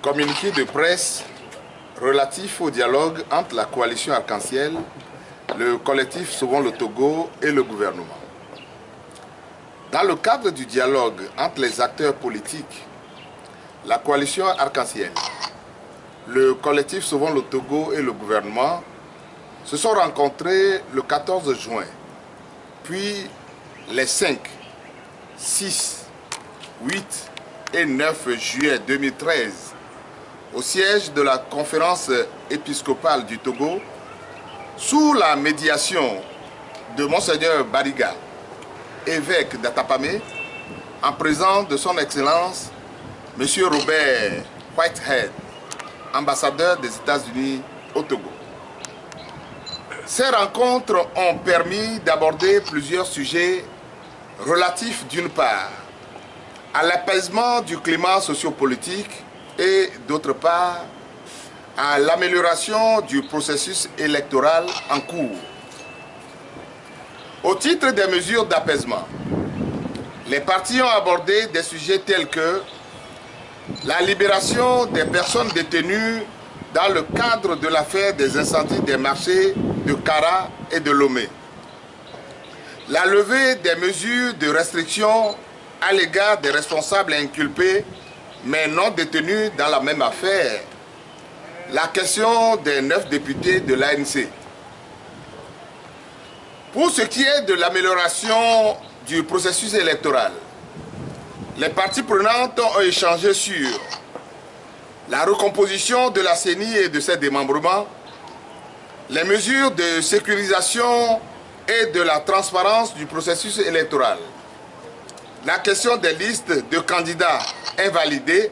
Communiqué de presse relatif au dialogue entre la coalition Arc-en-Ciel, le collectif Sauvons le Togo et le gouvernement. Dans le cadre du dialogue entre les acteurs politiques, la coalition Arc-en-Ciel, le collectif Sauvons le Togo et le gouvernement se sont rencontrés le 14 juin, puis les 5, 6, 8 et 9 juillet 2013 au siège de la conférence épiscopale du Togo sous la médiation de Monseigneur Bariga, évêque d'Atapamé, en présence de son Excellence M. Robert Whitehead, ambassadeur des États-Unis au Togo. Ces rencontres ont permis d'aborder plusieurs sujets relatifs d'une part à l'apaisement du climat sociopolitique et d'autre part à l'amélioration du processus électoral en cours. Au titre des mesures d'apaisement, les partis ont abordé des sujets tels que la libération des personnes détenues dans le cadre de l'affaire des incendies des marchés de Kara et de Lomé, la levée des mesures de restriction à l'égard des responsables inculpés mais non détenus dans la même affaire, la question des 9 députés de l'ANC. Pour ce qui est de l'amélioration du processus électoral, les parties prenantes ont échangé sur la recomposition de la CENI et de ses démembrements, les mesures de sécurisation et de la transparence du processus électoral, la question des listes de candidats invalidés,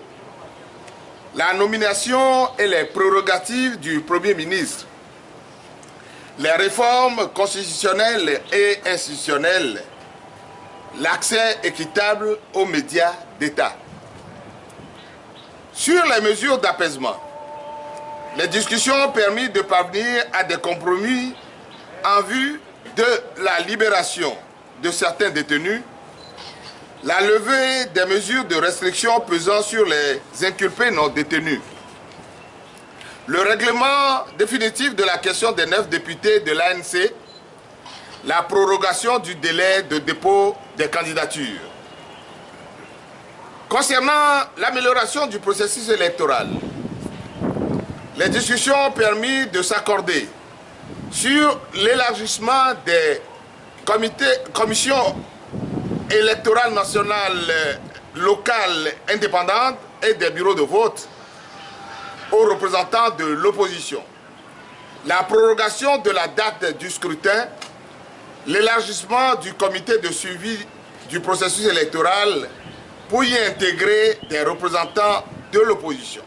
la nomination et les prérogatives du Premier ministre, les réformes constitutionnelles et institutionnelles, l'accès équitable aux médias d'État. Sur les mesures d'apaisement, les discussions ont permis de parvenir à des compromis en vue de la libération de certains détenus, la levée des mesures de restriction pesant sur les inculpés non détenus, le règlement définitif de la question des 9 députés de l'ANC, la prorogation du délai de dépôt des candidatures. Concernant l'amélioration du processus électoral, les discussions ont permis de s'accorder sur l'élargissement des commissions électorales nationales, locales, indépendantes et des bureaux de vote aux représentants de l'opposition, la prorogation de la date du scrutin, l'élargissement du comité de suivi du processus électoral pour y intégrer des représentants de l'opposition.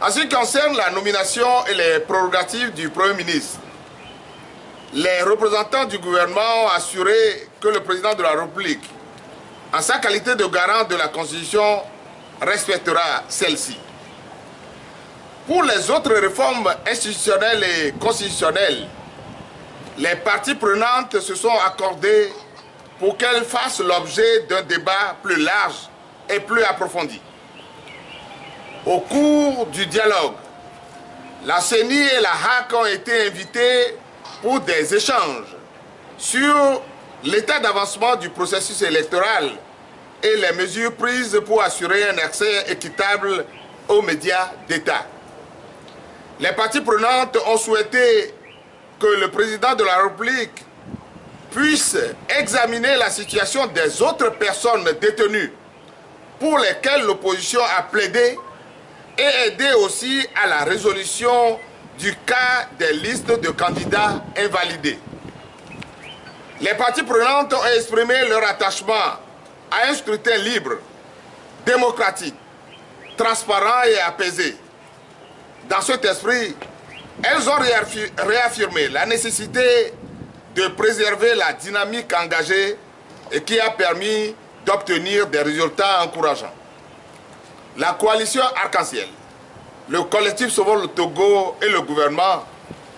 En ce qui concerne la nomination et les prérogatives du Premier ministre, les représentants du gouvernement ont assuré que le président de la République, en sa qualité de garant de la Constitution, respectera celle-ci. Pour les autres réformes institutionnelles et constitutionnelles, les parties prenantes se sont accordées pour qu'elles fassent l'objet d'un débat plus large et plus approfondi. Au cours du dialogue, la CENI et la HAC ont été invitées pour des échanges sur l'état d'avancement du processus électoral et les mesures prises pour assurer un accès équitable aux médias d'État. Les parties prenantes ont souhaité que le président de la République puisse examiner la situation des autres personnes détenues pour lesquelles l'opposition a plaidé et aider aussi à la résolution du cas des listes de candidats invalidés. Les parties prenantes ont exprimé leur attachement à un scrutin libre, démocratique, transparent et apaisé. Dans cet esprit, elles ont réaffirmé la nécessité de préserver la dynamique engagée et qui a permis d'obtenir des résultats encourageants. La coalition Arc-en-Ciel, le collectif Sauvons le Togo et le gouvernement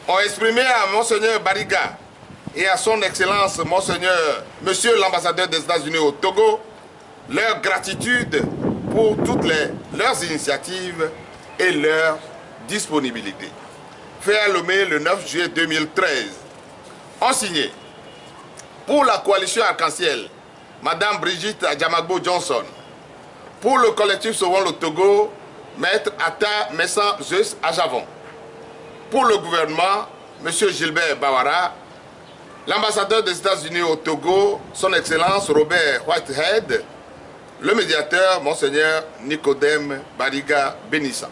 ont exprimé à Monseigneur Bariga et à son Excellence Monseigneur, Monsieur l'ambassadeur des États-Unis au Togo, leur gratitude pour toutes leurs initiatives et leur disponibilité. Fait à Lomé le 9 juillet 2013. Ont signé pour la coalition Arc-en-Ciel, Madame Brigitte Adjamagbo Johnson. Pour le collectif Sauvons le Togo, Maître Atta Messan Zeus Ajavon. Pour le gouvernement, M. Gilbert Bawara. L'ambassadeur des États-Unis au Togo, son Excellence Robert Whitehead. Le médiateur, Monseigneur Nicodème Bariga Benissa.